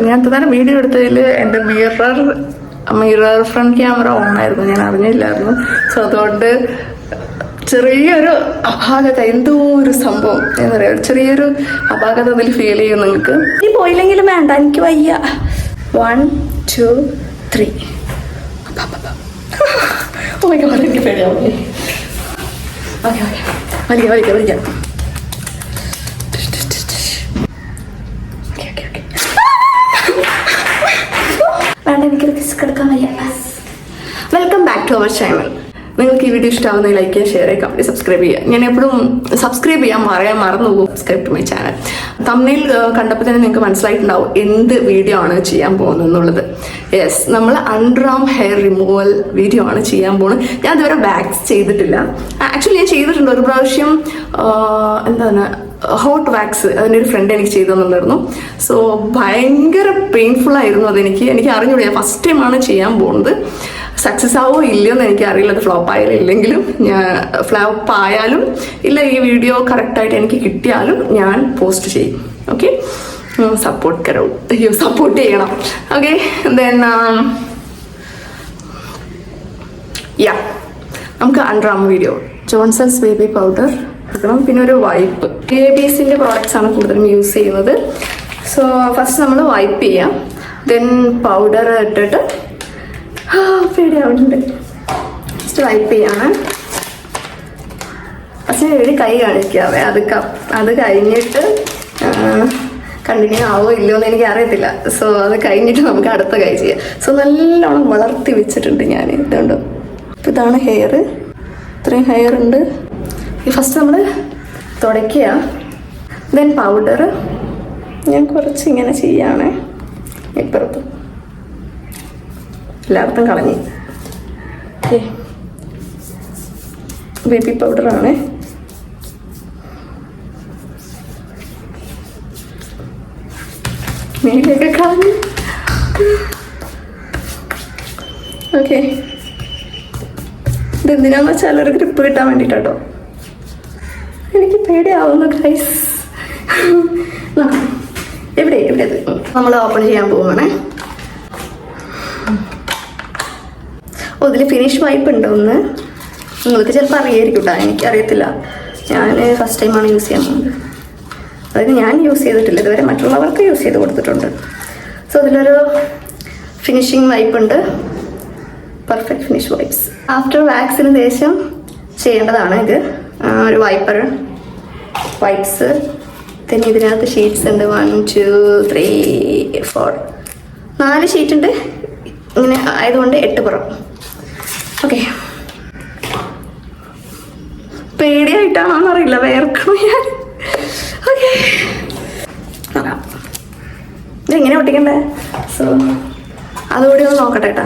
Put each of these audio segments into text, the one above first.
ഞാൻ തന്നെ വീഡിയോ എടുത്തതിൽ എൻ്റെ മിറർ ഫ്രണ്ട് ക്യാമറ ഓൺ ആയിരുന്നു, ഞാൻ അറിഞ്ഞില്ലായിരുന്നു. സോ അതുകൊണ്ട് ചെറിയൊരു അപാകത, എന്തോ ഒരു സംഭവം എന്താ പറയുക, ചെറിയൊരു അപാകത അതിൽ ഫീൽ ചെയ്യും നിങ്ങൾക്ക്. ഈ പോയില്ലെങ്കിലും വേണ്ട, എനിക്ക് വയ്യ. 1 2 3. ഓ മൈ ഗോഡ്, എനിക്ക് പേടിയാവുന്നേ. വലിക്കാം. വേണ്ട, എനിക്കൊരു കിസ് എടുക്കാൻ വയ്യ. Welcome back to our channel. നിങ്ങൾക്ക് ഈ വീഡിയോ ഇഷ്ടമാവുന്ന ലൈക്ക് ചെയ്യുക, ഷെയർ ചെയ്യുക, കമൻറ്റ്, സബ്സ്ക്രൈബ് ചെയ്യുക. ഞാൻ എപ്പോഴും സബ്സ്ക്രൈബ് ചെയ്യാൻ മറന്നു പോകും. Subscribe to my channel. തമ്മിൽ കണ്ടപ്പോൾ തന്നെ നിങ്ങൾക്ക് മനസ്സിലായിട്ടുണ്ടാവും എന്ത് വീഡിയോ ആണ് ചെയ്യാൻ പോകുന്നത് എന്നുള്ളത്. യെസ്, നമ്മൾ അണ്ടർആം ഹെയർ റിമൂവൽ വീഡിയോ ആണ് ചെയ്യാൻ പോകുന്നത്. ഞാൻ ഇതുവരെ വാക്സ് ചെയ്തിട്ടില്ല. ആക്ച്വലി ഞാൻ ചെയ്തിട്ടുണ്ട് ഒരു പ്രാവശ്യം. എന്താണ്, ഹോട്ട് വാക്സ്, അതിൻ്റെ ഒരു ഫ്രണ്ട് എനിക്ക് ചെയ്തു തന്നിട്ടുണ്ടായിരുന്നു. സോ ഭയങ്കര പെയിൻഫുൾ ആയിരുന്നു അതെനിക്ക് അറിഞ്ഞൂടെ. ഞാൻ ഫസ്റ്റ് ടൈമാണ് ചെയ്യാൻ പോകുന്നത്. സക്സസ് ആവോ ഇല്ലയോ എന്ന് എനിക്കറിയില്ല. അത് ഫ്ലോപ്പ് ആയാലും ഇല്ലെങ്കിലും, ഞാൻ ഫ്ലോപ്പ് ആയാലും ഇല്ല, ഈ വീഡിയോ കറക്റ്റായിട്ട് എനിക്ക് കിട്ടിയാലും ഞാൻ പോസ്റ്റ് ചെയ്യും. ഓക്കെ, സപ്പോർട്ട് ചെയ്യണം. ഓക്കെ, ദെൻ നമുക്ക് underarm video. Johnson's baby powder എടുക്കണം, പിന്നെ ഒരു വൈപ്പ്. ബേബീസിൻ്റെ പ്രോഡക്റ്റ്സ് ആണ് കൂടുതലും യൂസ് ചെയ്യുന്നത്. സോ ഫസ്റ്റ് നമ്മൾ വൈപ്പ് ചെയ്യാം, ദെൻ പൗഡർ ഇട്ടിട്ട് പേടിയാവുന്നുണ്ട്. ഫസ്റ്റ് വൈപ്പ് ചെയ്യാണ്. പക്ഷേ കൈ കാണിക്കാവേ, അത് കഴിഞ്ഞിട്ട് കണ്ടിന്യൂ ആവോ ഇല്ലയോ എന്ന് എനിക്ക് അറിയത്തില്ല. സോ അത് കഴിഞ്ഞിട്ട് നമുക്ക് അടുത്ത കൈ ചെയ്യാം. സോ നല്ലോണം വളർത്തി വെച്ചിട്ടുണ്ട് ഞാൻ. ഇതുണ്ട്, അപ്പോൾ ഇതാണ് ഹെയർ. ഇത്രയും ഹെയർ ഉണ്ട്. ഫസ്റ്റ് നമ്മൾ തുടയ്ക്കുക, ദെൻ പൗഡർ ഞാൻ കുറച്ച് ഇങ്ങനെ ചെയ്യാണ്. ഇപ്പുറത്ത് എല്ലായിടത്തും കളഞ്ഞ്. ഓക്കെ, ബേബി പൗഡറാണ്. മേലൊക്കെ കളഞ്ഞ്. ഓക്കെ, ഇതെന്തിനാന്ന് വെച്ചാൽ ഒരു ഗ്രിപ്പ് കിട്ടാൻ വേണ്ടിയിട്ടോ. എനിക്ക് പേടിയാവുന്നു ഗൈസ്. എവിടെ അത് നമ്മൾ ഓപ്പൺ ചെയ്യാൻ പോവുകയാണേ. ഇതിൽ ഫിനിഷ് വൈപ്പ് ഉണ്ടോ ഒന്ന് നിങ്ങൾക്ക് ചിലപ്പോൾ അറിയായിരിക്കും കേട്ടോ, എനിക്കറിയത്തില്ല. ഞാൻ ഫസ്റ്റ് ടൈമാണ് യൂസ് ചെയ്യാൻ പോകുന്നത്. അതായത് ഞാൻ യൂസ് ചെയ്തിട്ടില്ല ഇതുവരെ, മറ്റുള്ളവർക്ക് യൂസ് ചെയ്ത് കൊടുത്തിട്ടുണ്ട്. സോ അതിലൊരു ഫിനിഷിങ് വൈപ്പ് ഉണ്ട്, പെർഫെക്റ്റ് ഫിനിഷ് വൈപ്സ്. ആഫ്റ്റർ വാക്സിന് ശേഷം ചെയ്യേണ്ടതാണ് ഇത്. ഒരു വൈപ്സ്. പിന്നെ ഇതിനകത്ത് ഷീറ്റ്സ് ഉണ്ട്. 1 2 3 4 4 ഷീറ്റ് ഉണ്ട്. ഇങ്ങനെ ആയതുകൊണ്ട് 8 പുറം. ഓക്കെ, പേടിയായിട്ടാണോന്ന് അറിയില്ല, വേർക്കണം ഞാൻ. ഓക്കെ, ഇതെങ്ങനെ ഒട്ടിക്കണ്ടേ? സോ അതുകൂടി ഒന്ന് നോക്കട്ടെ കേട്ടാ.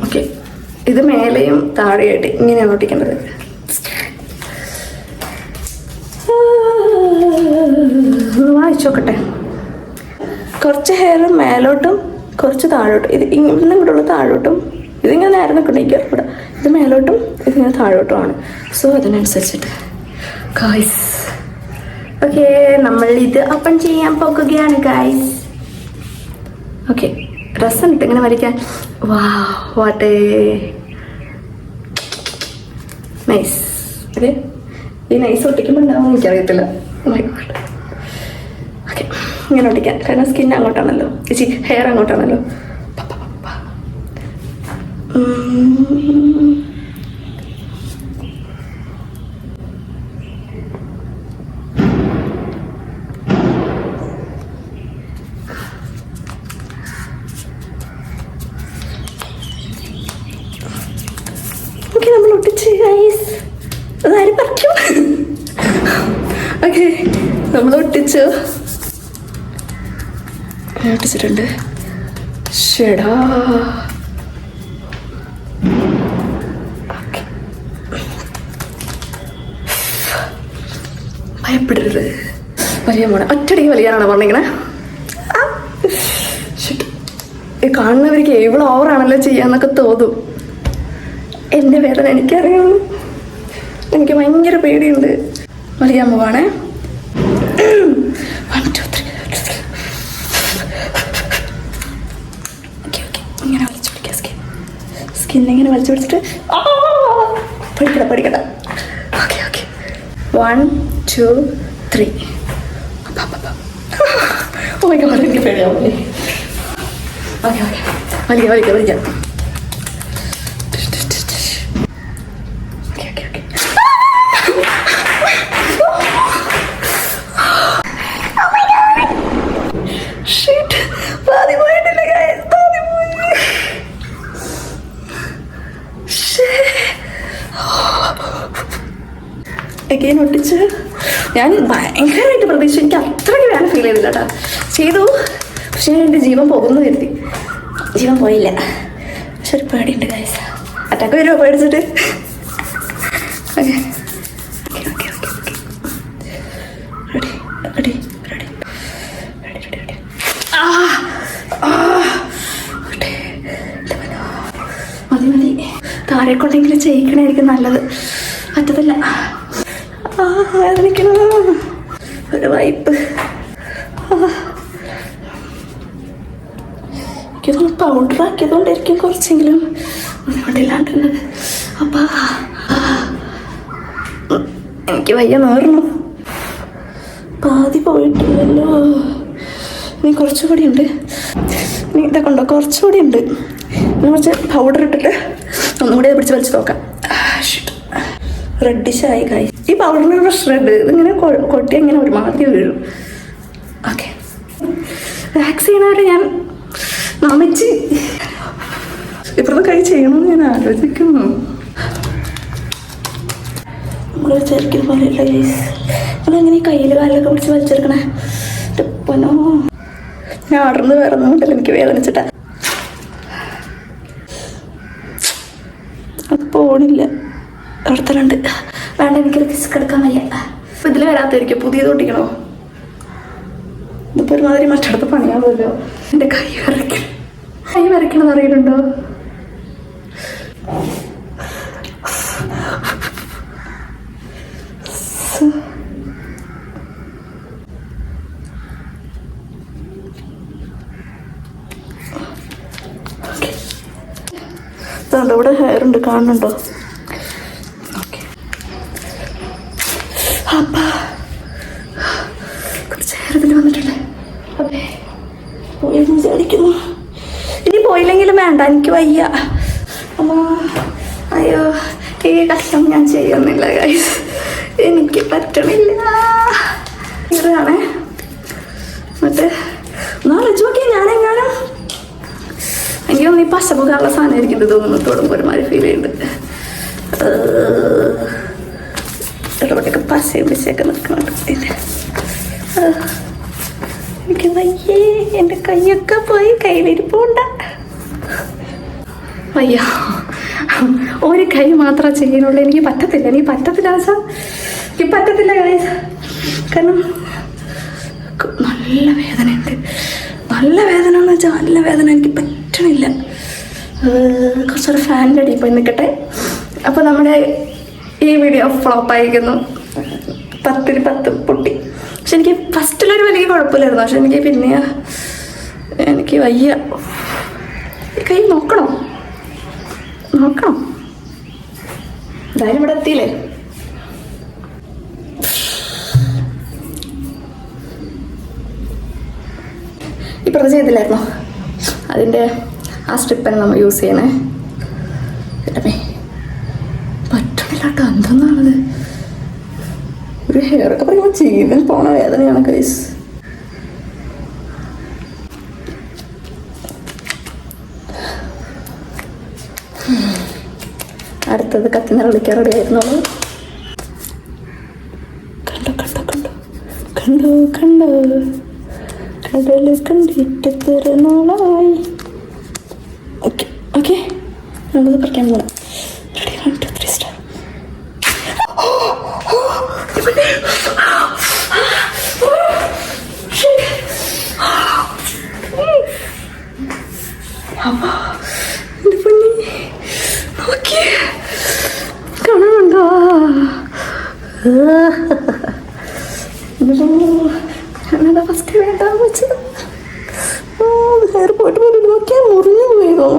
ഓക്കെ, ഇത് മേലെയും താഴെയായിട്ട് ഇങ്ങനെയാണ് ഒട്ടിക്കേണ്ടത്. വായിച്ചു നോക്കട്ടെ. കുറച്ച് ഹെയർ മേലോട്ടും കുറച്ച് താഴോട്ടും. ഇത് ഇങ്ങനെ ഇങ്ങോട്ടുള്ള താഴോട്ടും, ഇതിങ്ങനെ നേരെ നിൽക്കണമെങ്കിൽ ഇവിടെ, ഇത് മേലോട്ടും ഇതിങ്ങനെ താഴോട്ടുമാണ്. സോ അതിനനുസരിച്ചിട്ട് ഗായ്സ്. ഓക്കെ, നമ്മൾ ഇത് ഓപ്പൺ ചെയ്യാൻ പോകുകയാണ് ഗായ്സ്. ഓക്കെ, രസം ഇട്ട് ഇങ്ങനെ വരയ്ക്കാൻ. What nice. അതെ, ഈ നൈസ് ഒട്ടിക്കുമ്പോൾ ഉണ്ടാവും എനിക്കറിയത്തില്ല. ഓക്കെ, ഇങ്ങനെ ഒട്ടിക്കാൻ, കാരണം സ്കിൻ അങ്ങോട്ടാണല്ലോ, ഹെയർ അങ്ങോട്ടാണല്ലോ. ഓക്കെ, നമ്മൾ ഒട്ടിച്ച് ഗൈസ്. അതാരും പറിക്കും. ഓക്കെ, നമ്മൾ ഒട്ടിച്ചിട്ടുണ്ട്. ഷെടാ, ഭയപ്പെടരുത്. വലിയ മോണെ ഒറ്റടിക്ക് വലിയാനാണ് പറഞ്ഞിങ്ങനെ. കാണുന്നവർക്ക് എവൾ ഓവറാണല്ലോ ചെയ്യാന്നൊക്കെ തോന്നും. എൻ്റെ വേദന എനിക്കറിയാം, എനിക്ക് ഭയങ്കര പേടിയുണ്ട്. വലിയ പോവാണേ. സ്കിന്നിങ്ങനെ വലിച്ചു പിടിച്ചിട്ട് പഠിക്കണ്ട. ഓക്കെ 1 2 3. ഓ മൈ ഗോഡ്, എനിക്ക് പേടിയാവുന്നേ. ഓക്കെ വലിക്കാം. അഗെയിൻ ഒട്ടിച്ച് ഞാൻ ഭയങ്കരമായിട്ട് പ്രതീക്ഷിച്ചു. എനിക്ക് അത്രയ്ക്ക് വേണം ഫീൽ ചെയ്തില്ല കേട്ടോ. ചെയ്തു, പക്ഷേ എൻ്റെ ജീവൻ പോകുന്നു കരുതി. ജീവൻ പോയില്ല. പക്ഷെ ഒരു പേടിയുണ്ട് ഗൈസ്. അറ്റാക്ക് വരുമോ പേടിച്ചിട്ട്? Okay ready. മതി. താഴെ കൊണ്ടെങ്കിലും ചെയ്യിക്കണായിരിക്കും നല്ലത്. പറ്റത്തില്ല. വേദനിക്കണ ഒരു വൈപ്പ്. എനിക്കതൊന്ന് പൗഡർ ആക്കിയതുകൊണ്ടായിരിക്കും കുറച്ചെങ്കിലും ബുദ്ധിമുട്ടില്ലാണ്ടുള്ളത്. അപ്പം എനിക്ക് വയ്യ നേർന്നു. പാതി പോയിട്ടില്ലല്ലോ. ഇനി കുറച്ചുകൂടി ഉണ്ട്. ഇനി ഇതൊക്കെ ഉണ്ടോ? കുറച്ചുകൂടി ഉണ്ട്. ഇനി കുറച്ച് പൗഡർ ഇട്ടിട്ട് ഒന്നുകൂടി പിടിച്ച് വലിച്ച് നോക്കാം. റെഡിഷായി കായ്. ഈ പൗഡറിന് പ്രശ്നം റെഡ് ഇതിങ്ങനെ കൊട്ടി അങ്ങനെ ഒരുമാതിരി വീഴും. ഓക്കെ, വാക്സ് ചെയ്യണവരെ ഞാൻ നമിച്ച് ഇപ്പുറത്തെ കൈ ചെയ്യണമെന്ന് ഞാൻ ആലോചിക്കുന്നു. നമ്മൾ വിചാരിക്കുന്ന പോലെയല്ല ഗൈസ്. നമ്മളെങ്ങനെ ഈ കയ്യിൽ കാലിലൊക്കെ പിടിച്ച് വലിച്ചെടുക്കണേ. പൊന്നോ, ഞാൻ അടർന്ന് വേറൊന്നുകൊണ്ടല്ല എനിക്ക് വേദനിച്ചിട്ടാ. അത് പോണില്ല. അടുത്തലുണ്ട്. വേണ്ട, എനിക്കൊരു കിസ്ക് എടുക്കാൻ വയ്യ. അപ്പം ഇതിൽ വരാത്തായിരിക്കും. പുതിയത് ഒട്ടിക്കണോ? ഇതിപ്പോൾ ഒരുമാതിരി മറ്റടുത്ത് പണിയാവുമല്ലോ. എൻ്റെ കൈ വരയ്ക്കണമെന്ന് അറിയില്ലുണ്ടോ? ഇതുണ്ടോ? ഇവിടെ ഹെയർ ഉണ്ട്, കാണുന്നുണ്ടോ? കുറച്ച് ഹെയർ വന്നിട്ടുണ്ട്. അതെ, പോയെന്ന് വിചാരിക്കുന്നു. ഇനി പോയില്ലെങ്കിലും വേണ്ട, എനിക്ക് വയ്യ. അമ്മ, അയ്യോ, ഈ കഷ്ടം ഞാൻ ചെയ്യുന്നില്ല ഗൈസ്. എനിക്ക് പറ്റണില്ല. ഇതാണേ. എന്നിട്ട് നാളെ ഞാനെങ്ങാനും എനിക്ക് തോന്നുന്നു ഈ പശമുഖമുള്ള സാധനമായിരിക്കും തോന്നുന്നു. തൊടുമ്പോൾ ഒരുമാതിരി ഫീൽ ചെയ്യുന്നുണ്ട്. ഇടപെട്ടൊക്കെ പശയും പിശയൊക്കെ നിൽക്കുന്നുണ്ട്. എനിക്ക് വയ്യേ, എൻ്റെ കൈയൊക്കെ പോയി. കയ്യിലിരിപ്പുണ്ട. വയ്യ, ഒരു കൈ മാത്രമേ ചെയ്യുന്നുള്ളൂ. എനിക്ക് പറ്റത്തില്ല സാർ. എനിക്ക് പറ്റത്തില്ല ഗൈസ്. കാരണം നല്ല വേദനയുണ്ട്. നല്ല വേദന എന്ന് വെച്ചാൽ നല്ല വേദന. എനിക്ക് പറ്റണില്ല. കുറച്ചൊരു ഫാനിൻ്റെ അടിയിൽ പോയി നിൽക്കട്ടെ. അപ്പോൾ നമ്മുടെ ഈ വീഡിയോ ഫ്ലോപ്പായിരിക്കുന്നു. 10ൽ 10 പൊട്ടി. പക്ഷെ എനിക്ക് ഫസ്റ്റിലൊരു വലിയ കുഴപ്പമില്ലായിരുന്നു. പക്ഷെ എനിക്ക് പിന്നെ എനിക്ക് വയ്യ. കൈ നോക്കണം. എന്തായാലും ഇവിടെ എത്തിയില്ലേ. ഇപ്പുറത്ത് ചെയ്തില്ലായിരുന്നോ? അതിൻ്റെ ആ സ്ട്രിപ്പാണ് നമ്മൾ യൂസ് ചെയ്യണേ. പറ്റണില്ല കേട്ടോ. എന്തെന്നാണത്? ഒരു ഹെയറൊക്കെ പറയുമ്പോൾ ജീവൻ പോണ വേദനയാണ് ഗൈസ്. അടുത്തത് കത്തിനെ വിളിക്കാൻ റെഡി ആയിരുന്നുള്ളൂ. കണ്ടോ കടല് കണ്ടിട്ട് തിരുനാളായി. ഓക്കെ നമ്മളത് പറിക്കാൻ പോകണം. Ready 1 2 3 star. കാണുന്നുണ്ടോ? ഞാനതാ ഫസ്റ്റ് വേണ്ടാന്ന് വെച്ചത്. ഹെയർ പോയിട്ട് പോലും നോക്കിയാൽ മുറിഞ്ഞു പോയതോ.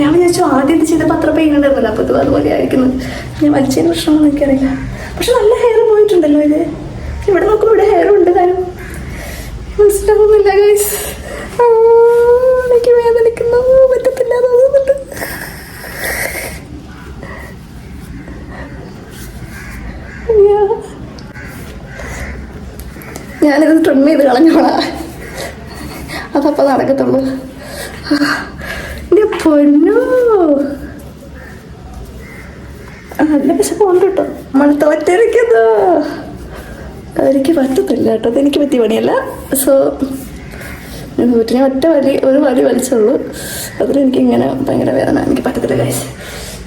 ഞാൻ വിചാരിച്ചു ആദ്യം ഇത് ചെയ്തപ്പോൾ അത്ര പെയിൻ ഉണ്ടായിരുന്നില്ല, അപ്പോൾ ഇത് അതുപോലെ ആയിരിക്കുന്നത്. ഞാൻ വലിച്ചതിന് പ്രശ്നമൊന്നും എനിക്കറിയില്ല. പക്ഷെ നല്ല ഹെയർ പോയിട്ടുണ്ടല്ലോ ഇത്. ഇവിടെ നോക്കുമ്പോൾ ഇവിടെ ഹെയർ ഉണ്ട്, കാര്യം മനസ്സിലാവുന്നില്ല ഗൈസ്. എനിക്ക് വേദനിക്കുന്നു, പറ്റത്തില്ല തോന്നുന്നുണ്ട്. ഞാനിത് ട്രിം ചെയ്ത് കളഞ്ഞോളാ, അതപ്പോൾ നടക്കത്തുള്ളൂ. എൻ്റെ പൊന്നോ, നല്ല വിശപ്പുണ്ട് കേട്ടോ. നമ്മൾ തോറ്റിരിക്കുന്നു. എനിക്ക് പറ്റത്തില്ല കേട്ടോ, അതെനിക്ക് പറ്റിയ പണിയല്ല. സോ ഞാൻ ഒരു വലി വലിച്ചുള്ളൂ, അതിലെനിക്ക് ഇങ്ങനെ ഭയങ്കര വേദന. എനിക്ക് പറ്റത്തില്ല ഗൈസ്.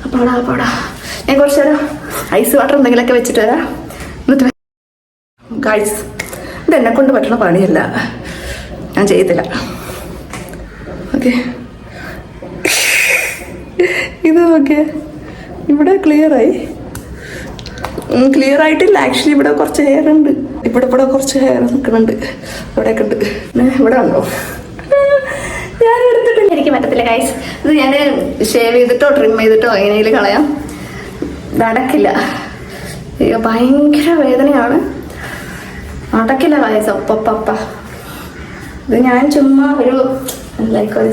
അപ്പാടാ ഞാൻ കുറച്ച് നേരം ഐസ് വാട്ടർ എന്തെങ്കിലുമൊക്കെ വെച്ചിട്ട് വരാം. എന്നിട്ട് ഗൈസ്, ഇതെന്നെ കൊണ്ട് പറ്റുന്ന പണിയല്ല, ഞാൻ ചെയ്യത്തില്ല. ഓക്കെ, ഇത് നോക്കിയേ, ഇവിടെ ക്ലിയർ ആയിട്ടില്ല ആക്ച്വലി. ഇവിടെ കുറച്ച് ഹെയർ ഉണ്ട്, ഇവിടെ കുറച്ച് ഹെയർ നിൽക്കുന്നുണ്ട്, ഇവിടെയൊക്കെ ഉണ്ട്. ഇവിടെ ഉണ്ടോ? ഞാൻ എടുത്തിട്ടില്ല, എനിക്ക് പറ്റത്തില്ല ഗൈസ്. ഇത് ഞാൻ ഷേവ് ചെയ്തിട്ടോ ട്രിം ചെയ്തിട്ടോ എങ്ങനെയെങ്കിലും കളയാം, നടക്കില്ല. അയ്യോ ഭയങ്കര വേദനയാണ്, നടക്കില്ല ഗൈസ്. ഒപ്പ ഇത് ഞാൻ ചുമ്മാ ഒരു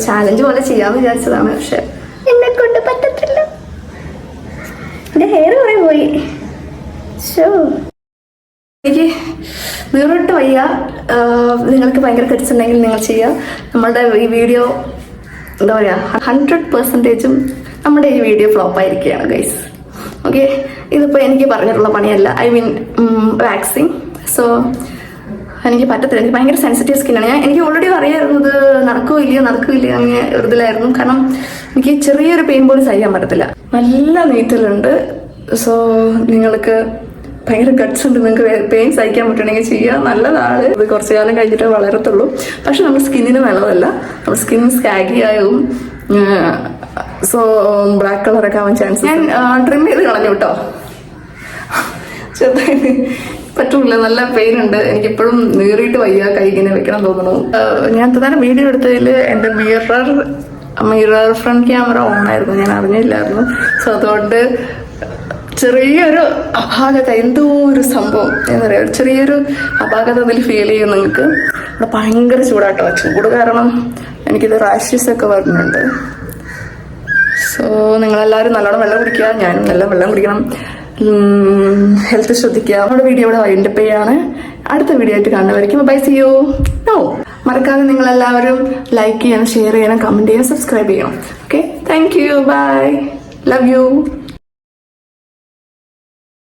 ചാലഞ്ച് പോലെ ചെയ്യാമെന്ന് വിചാരിച്ചതാണ്, പക്ഷെ എന്നെ കൊണ്ട് പറ്റത്തില്ല. എൻ്റെ ഹെയർ കുറേ പോയി. എനിക്ക് വേറിട്ട് വയ്യ. നിങ്ങൾക്ക് ഭയങ്കര കടിച്ചുണ്ടെങ്കിൽ നിങ്ങൾ ചെയ്യുക. നമ്മളുടെ ഈ വീഡിയോ എന്താ പറയുക, 100% നമ്മുടെ ഈ വീഡിയോ ഫ്ലോപ്പായിരിക്കുകയാണ് ഗൈസ്. ഓക്കെ, ഇതിപ്പോൾ എനിക്ക് പറഞ്ഞിട്ടുള്ള പണിയല്ല, ഐ മീൻ വാക്സിങ്. സോ എനിക്ക് പറ്റത്തില്ല, എനിക്ക് ഭയങ്കര സെൻസിറ്റീവ് സ്കിന്നാണ്. എനിക്ക് ഓൾറെഡി അറിയായിരുന്നു ഇത് നടക്കില്ല അങ്ങനെ ഒരു ഇതിലായിരുന്നു. കാരണം എനിക്ക് ചെറിയൊരു പെയിൻ പോലും സഹിക്കാൻ പറ്റത്തില്ല, നല്ല നീറ്റലുണ്ട്. സോ നിങ്ങൾക്ക് ഭയങ്കര ഗട്ട്സ് ഉണ്ട്, നിങ്ങൾക്ക് പെയിൻ സഹിക്കാൻ പറ്റണമെങ്കിൽ ചെയ്യുക, നല്ലതാണ്. ഇത് കുറച്ച് കാലം കഴിഞ്ഞിട്ട് വളരത്തുള്ളൂ. പക്ഷെ നമ്മുടെ സ്കിന്നിന് നല്ലതല്ല, നമ്മുടെ സ്കിൻ സ്കാഗി ആയും സോ ബ്ലാക്ക് കളറൊക്കെ ആവാൻ ചാൻസ്. ഞാൻ ട്രിം ചെയ്ത് കളഞ്ഞു കേട്ടോ, ചെറുതായിട്ട് പറ്റൂല, നല്ല പെയിൻ ഉണ്ട്. എനിക്കിപ്പോഴും നീറിയിട്ട് വയ്യ, കൈ ഇങ്ങനെ വെക്കണം തോന്നുന്നു. ഞാൻ തന്നെ വീഡിയോ എടുത്തതിൽ എൻ്റെ മിറർ ഫ്രണ്ട് ക്യാമറ ഓൺ ആയിരുന്നു, ഞാൻ അറിഞ്ഞില്ലായിരുന്നു. സോ അതുകൊണ്ട് ചെറിയൊരു അപാകത, എന്തോ ഒരു സംഭവം എന്താ പറയുക, ചെറിയൊരു അപാകത അതിൽ ഫീൽ ചെയ്യും നിങ്ങൾക്ക്. ഇവിടെ ഭയങ്കര ചൂടാട്ടോ, ചൂട് കാരണം എനിക്കിത് റാഷസ് ഒക്കെ വരുന്നുണ്ട്. സോ നിങ്ങളെല്ലാവരും നല്ലോണം വെള്ളം കുടിക്കുക, ഞാനും നല്ല വെള്ളം കുടിക്കണം, ഹെൽത്ത് ശ്രദ്ധിക്കുക. നമ്മുടെ വീഡിയോ ഇവിടെ വൈൻഡപ്പ് ചെയ്യാണ്. അടുത്ത വീഡിയോ ആയിട്ട് കാണുന്നവരേക്കും ബൈ, സീ യു. മറക്കാതെ നിങ്ങളെല്ലാവരും ലൈക്ക് ചെയ്യണം, ഷെയർ ചെയ്യണം, കമൻറ്റ് ചെയ്യണം, സബ്സ്ക്രൈബ് ചെയ്യണം. Okay, thank you, bye, love U.